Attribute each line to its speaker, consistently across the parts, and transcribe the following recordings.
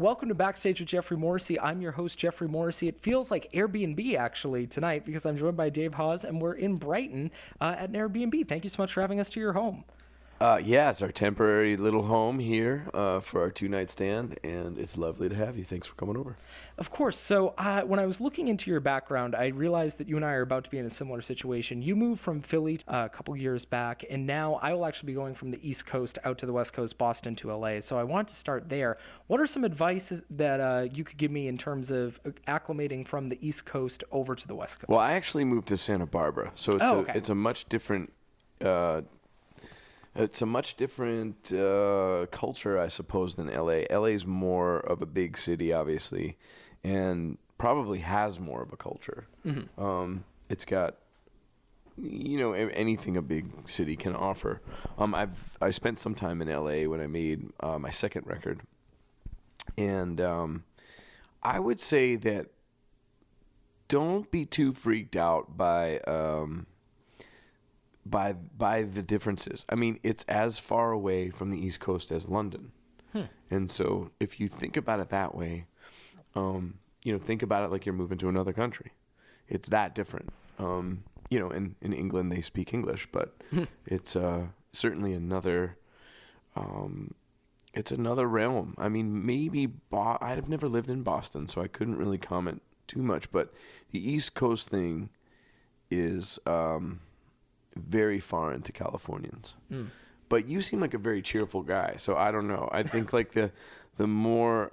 Speaker 1: Welcome to Backstage with Geoffrey Morrissey. I'm your host, Geoffrey Morrissey. It feels like Airbnb actually tonight because I'm joined by Dave Hause and we're in Brighton at an Airbnb. Thank you so much for having us to your home.
Speaker 2: Yeah, it's our temporary little home here for our two-night stand, and it's lovely to have you. Thanks for coming over.
Speaker 1: Of course. So when I was looking into your background, I realized that you and I are about to be in a similar situation. You moved from Philly a couple years back, and now I will actually be going from the East Coast out to the West Coast, Boston to LA. So I want to start there. What are some advice that you could give me in terms of acclimating from the East Coast over to the West Coast?
Speaker 2: Well, I actually moved to Santa Barbara, so it's a much different culture, I suppose, than LA. LA is more of a big city, obviously, and probably has more of a culture. Mm-hmm. It's got, anything a big city can offer. I spent some time in LA when I made my second record, and I would say that don't be too freaked out by the differences. I mean, it's as far away from the East Coast as London. And so if you think about it that way, think about it like you're moving to another country. It's that different. In England they speak English, but it's certainly another it's another realm. I mean, maybe I've never lived in Boston, so I couldn't really comment too much, but the East Coast thing is very foreign to Californians. But you seem like a very cheerful guy, so I don't know. I think like the more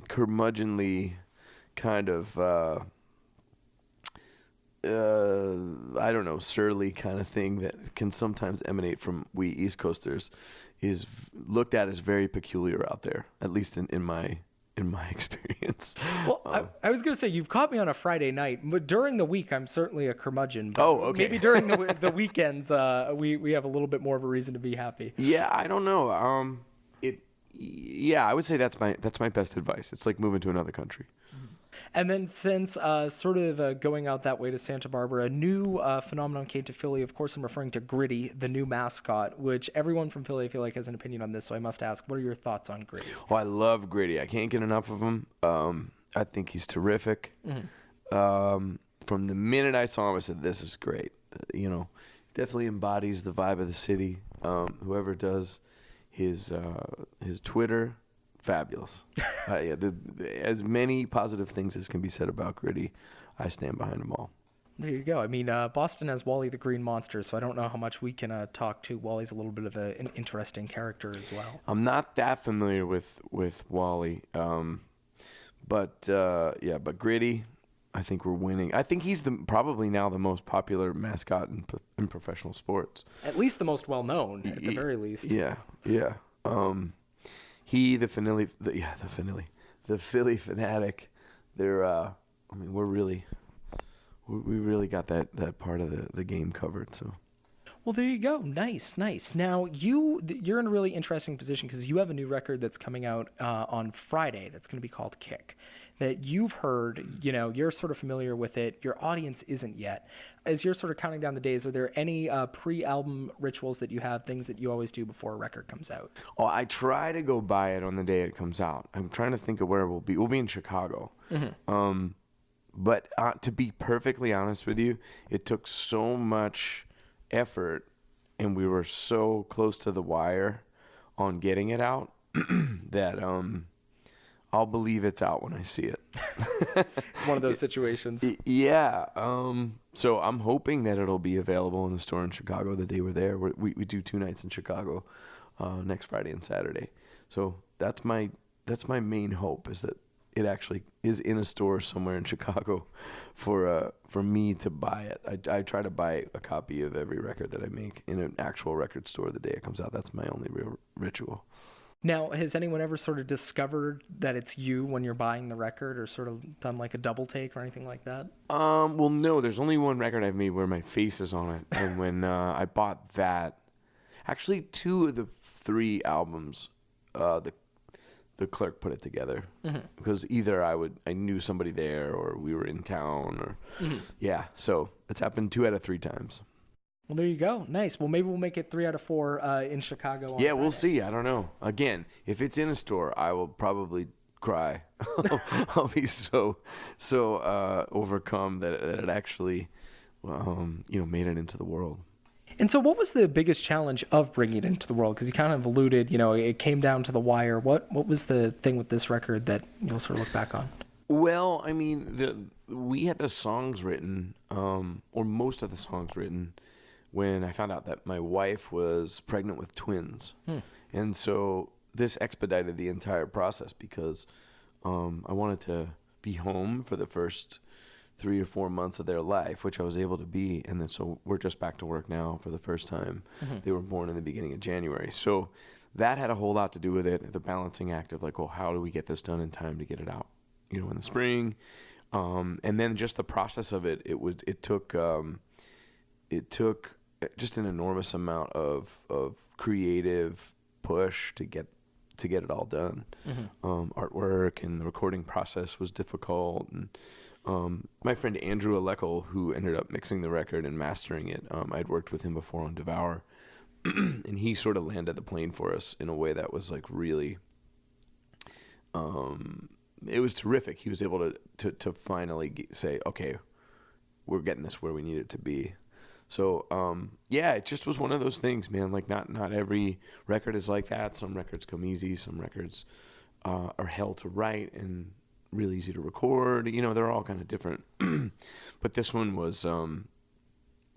Speaker 2: curmudgeonly kind of surly kind of thing that can sometimes emanate from we East Coasters is looked at as very peculiar out there, at least in my experience.
Speaker 1: Well, I was going to say, you've caught me on a Friday night, but during the week, I'm certainly a curmudgeon. But
Speaker 2: okay.
Speaker 1: Maybe during the weekends, we have a little bit more of a reason to be happy.
Speaker 2: Yeah, I don't know. I would say that's my best advice. It's like moving to another country.
Speaker 1: And then since going out that way to Santa Barbara, a new phenomenon came to Philly. Of course, I'm referring to Gritty, the new mascot, which everyone from Philly, I feel like, has an opinion on this. So I must ask, what are your thoughts on Gritty?
Speaker 2: Oh, I love Gritty. I can't get enough of him. I think he's terrific. Mm-hmm. From the minute I saw him, I said, this is great. Definitely embodies the vibe of the city. Whoever does his Twitter, fabulous. As many positive things as can be said about Gritty, I stand behind them all.
Speaker 1: There you go. I mean, Boston has Wally the Green Monster, so I don't know how much we can talk to. Wally's a little bit of an interesting character as well.
Speaker 2: I'm not that familiar with Wally, but Gritty, I think we're winning. I think he's probably now the most popular mascot in professional sports.
Speaker 1: At least the most well-known, at the very least.
Speaker 2: Yeah. The Philly fanatic. They're, we really got that part of the game covered. So.
Speaker 1: Well, there you go. Nice. Now you're in a really interesting position because you have a new record that's coming out on Friday. That's going to be called Kick. That you've heard, you're sort of familiar with it. Your audience isn't yet. As you're sort of counting down the days, are there any pre-album rituals that you have, things that you always do before a record comes out?
Speaker 2: Oh, I try to go buy it on the day it comes out. I'm trying to think of where we'll be. We'll be in Chicago. Mm-hmm. But to be perfectly honest with you, it took so much effort, and we were so close to the wire on getting it out that I'll believe it's out when I see it.
Speaker 1: It's one of those situations.
Speaker 2: Yeah. So I'm hoping that it'll be available in the store in Chicago the day we're there. We do 2 nights in Chicago, next Friday and Saturday. So that's my main hope, is that it actually is in a store somewhere in Chicago for me to buy it. I try to buy a copy of every record that I make in an actual record store the day it comes out. That's my only real ritual.
Speaker 1: Now, has anyone ever sort of discovered that it's you when you're buying the record, or sort of done like a double take or anything like that?
Speaker 2: Well, no. There's only one record I've made where my face is on it, and when I bought that, actually 2 of the 3 albums, the clerk put it together, mm-hmm. because either I knew somebody there, or we were in town, or mm-hmm. yeah. So it's happened 2 out of 3 times.
Speaker 1: Well, there you go. Nice. Well, maybe we'll make it 3 out of 4 in Chicago.
Speaker 2: Yeah, we'll see. I don't know. Again, if it's in a store, I will probably cry. I'll be so overcome that it actually, made it into the world.
Speaker 1: And so what was the biggest challenge of bringing it into the world? Because you kind of alluded, it came down to the wire. What was the thing with this record that you'll sort of look back on?
Speaker 2: Well, I mean, we had the songs written, or most of the songs written, when I found out that my wife was pregnant with twins. And so this expedited the entire process because I wanted to be home for the first 3 or 4 months of their life, which I was able to be. And then so we're just back to work now for the first time. They were born in the beginning of January. So that had a whole lot to do with it, the balancing act of like, well, how do we get this done in time to get it out, in the spring? And then just the process of it, it took just an enormous amount of creative push to get it all done. Artwork and the recording process was difficult. And my friend Andrew Alekel, who ended up mixing the record and mastering it, I'd worked with him before on Devour, and he sort of landed the plane for us in a way that was like really, it was terrific. He was able to finally say, okay, we're getting this where we need it to be. So, it just was one of those things, man. Like not every record is like that. Some records come easy. Some records are hell to write and really easy to record. They're all kind of different. But this one was,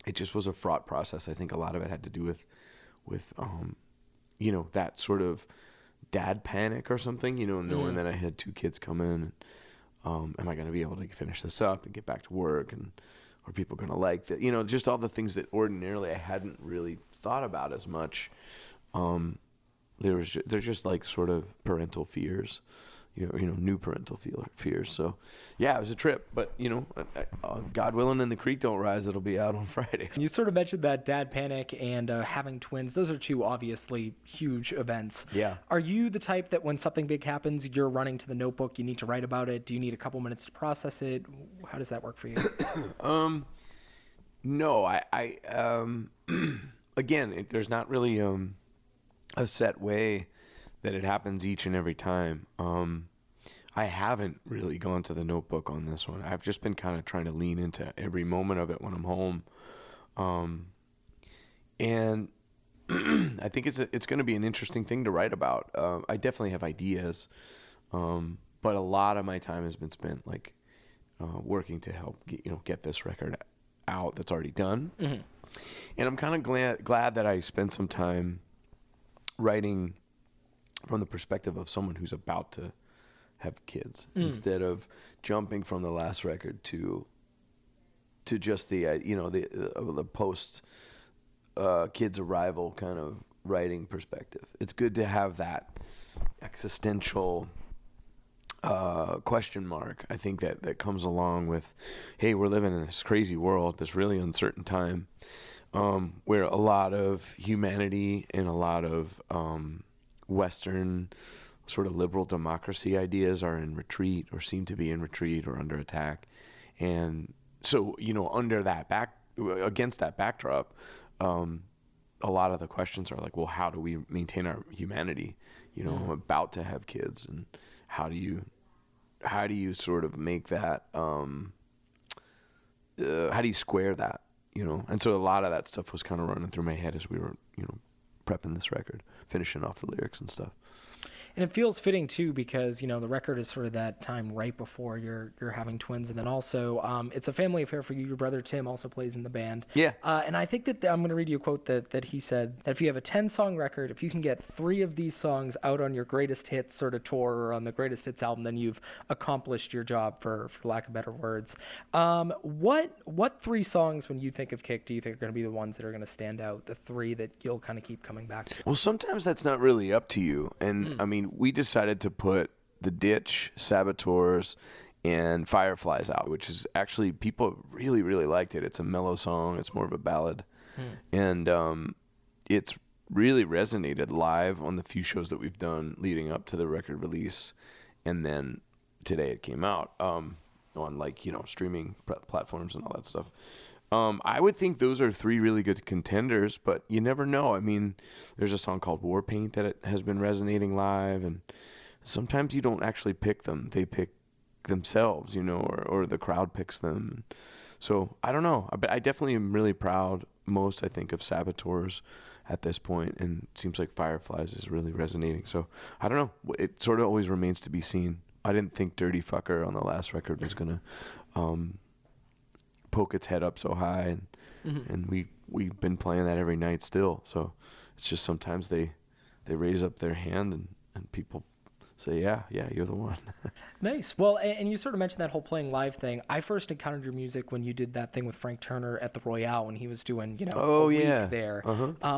Speaker 2: it just was a fraught process. I think a lot of it had to do with that sort of dad panic or something, knowing that I had 2 kids coming. Am I going to be able to finish this up and get back to work? And are people going to like that? Just all the things that ordinarily I hadn't really thought about as much. They're just like sort of parental fears, new parental fears. So, yeah, it was a trip. But, God willing and the creek don't rise, it'll be out on Friday.
Speaker 1: You sort of mentioned that dad panic and having twins. Those are 2 obviously huge events.
Speaker 2: Yeah.
Speaker 1: Are you the type that when something big happens, you're running to the notebook, you need to write about it? Do you need a couple minutes to process it? How does that work for you?
Speaker 2: No, I again, there's not really a set way that it happens each and every time. I haven't really gone to the notebook on this one. I've just been kind of trying to lean into every moment of it when I'm home. And I think it's going to be an interesting thing to write about. I definitely have ideas, but a lot of my time has been spent like working to help get this record out that's already done. And I'm kind of glad that I spent some time writing from the perspective of someone who's about to have kids, instead of jumping from the last record to just the the post kids arrival kind of writing perspective. It's good to have that existential question mark. I think that comes along with, hey, we're living in this crazy world, this really uncertain time, where a lot of humanity and a lot of Western sort of liberal democracy ideas are in retreat or seem to be in retreat or under attack. And so, against that backdrop, a lot of the questions are like, well, how do we maintain our humanity? I'm about to have kids, and how do you sort of make that, how do you square that, And so a lot of that stuff was kind of running through my head as we were, prepping this record, finishing off the lyrics and stuff.
Speaker 1: And it feels fitting too because the record is sort of that time right before you're having twins, and then also it's a family affair for you. Your brother Tim also plays in the band.
Speaker 2: Yeah.
Speaker 1: And I think that I'm going to read you a quote that he said that if you have a 10-song record, if you can get 3 of these songs out on your greatest hits sort of tour or on the greatest hits album, then you've accomplished your job, for lack of better words. What 3 songs, when you think of Kick, do you think are going to be the ones that are going to stand out? The 3 that you'll kind of keep coming back to?
Speaker 2: Well, sometimes that's not really up to you, and I mean, we decided to put The Ditch, Saboteurs, and Fireflies out, which is actually, people really, really liked it. It's a mellow song. It's more of a ballad. And it's really resonated live on the few shows that we've done leading up to the record release. And then today it came out on streaming platforms and all that stuff. I would think those are 3 really good contenders, but you never know. I mean, there's a song called War Paint that has been resonating live, and sometimes you don't actually pick them. They pick themselves, or the crowd picks them. So I don't know. But I definitely am really proud, I think, of Saboteurs at this point, and it seems like Fireflies is really resonating. So I don't know. It sort of always remains to be seen. I didn't think Dirty Fucker on the last record was gonna poke its head up so high, and we've been playing that every night still. So it's just sometimes they raise up their hand and people say, yeah, you're the one.
Speaker 1: Nice. Well, and you sort of mentioned that whole playing live thing. I first encountered your music when you did that thing with Frank Turner at the Royale when he was doing, a week there,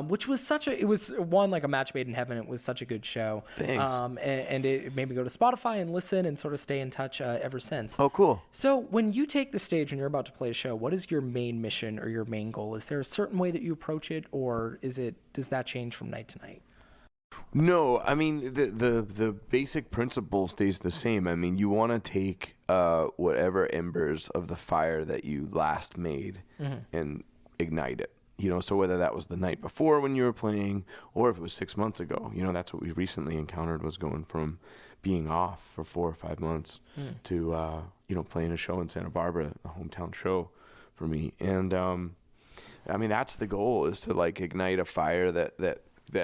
Speaker 1: which was it was one, like a match made in heaven. It was such a good show.
Speaker 2: Thanks.
Speaker 1: And it made me go to Spotify and listen and sort of stay in touch ever since.
Speaker 2: Oh, cool.
Speaker 1: So when you take the stage when you're about to play a show, what is your main mission or your main goal? Is there a certain way that you approach it, or does that change from night to night?
Speaker 2: No, I mean the basic principle stays the same. I mean, you want to take whatever embers of the fire that you last made and ignite it. So whether that was the night before when you were playing, or if it was 6 months ago, that's what we recently encountered, was going from being off for 4 or 5 months to playing a show in Santa Barbara, a hometown show for me. And I mean, that's the goal, is to like ignite a fire that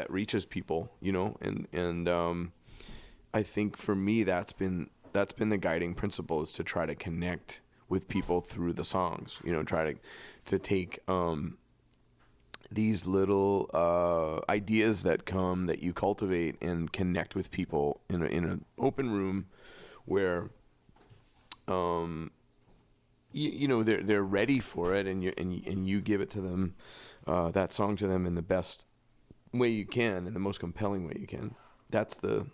Speaker 2: reaches people, and I think for me that's been the guiding principle, is to try to connect with people through the songs, try to take these little ideas that you cultivate and connect with people in an open room where they're ready for it, and you give it to them, that song to them in the best way you can, in the most compelling way you can. That's the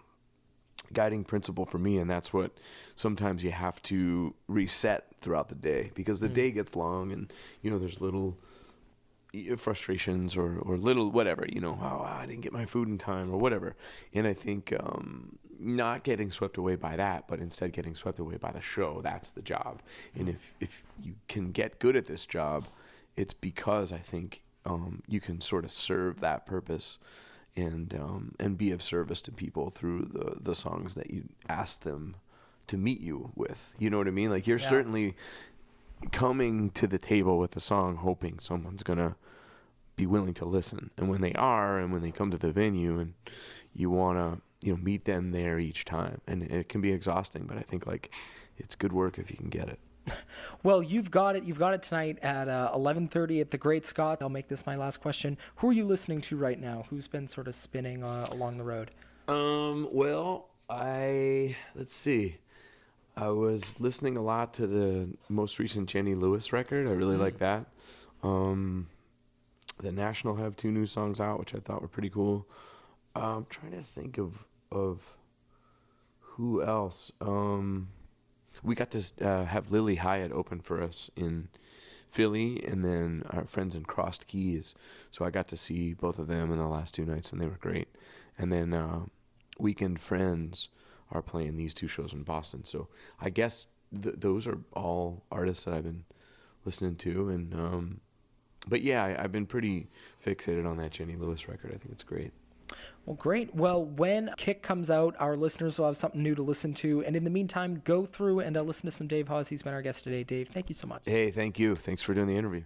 Speaker 2: guiding principle for me, and that's what sometimes you have to reset throughout the day, because the day gets long, and there's little frustrations or little whatever, I didn't get my food in time or whatever. And I think not getting swept away by that, but instead getting swept away by the show, that's the job. And if you can get good at this job, it's because I think you can sort of serve that purpose and be of service to people through the songs that you ask them to meet you with. You know what I mean? Like, you're certainly coming to the table with a song hoping someone's gonna be willing to listen, and when they are, and when they come to the venue, and you want to meet them there each time, and it can be exhausting, but I think like it's good work if you can get it.
Speaker 1: Well, you've got it tonight at 11:30 at the Great Scott. I'll make this my last question. Who are you listening to right now? Who's been sort of spinning along the road?
Speaker 2: Well, let's see. I was listening a lot to the most recent Jenny Lewis record. I really like that. The National have 2 new songs out, which I thought were pretty cool. I'm trying to think of who else. We got to have Lily Hyatt open for us in Philly, and then our friends in Crossed Keys. So I got to see both of them in the last 2 nights, and they were great. And then Weekend Friends are playing these 2 shows in Boston. So I guess those are all artists that I've been listening to. And but yeah, I've been pretty fixated on that Jenny Lewis record. I think it's great.
Speaker 1: Well, great. Well, when Kick comes out, our listeners will have something new to listen to. And in the meantime, go through and listen to some Dave Hause. He's been our guest today. Dave, thank you so much.
Speaker 2: Hey, thank you. Thanks for doing the interview.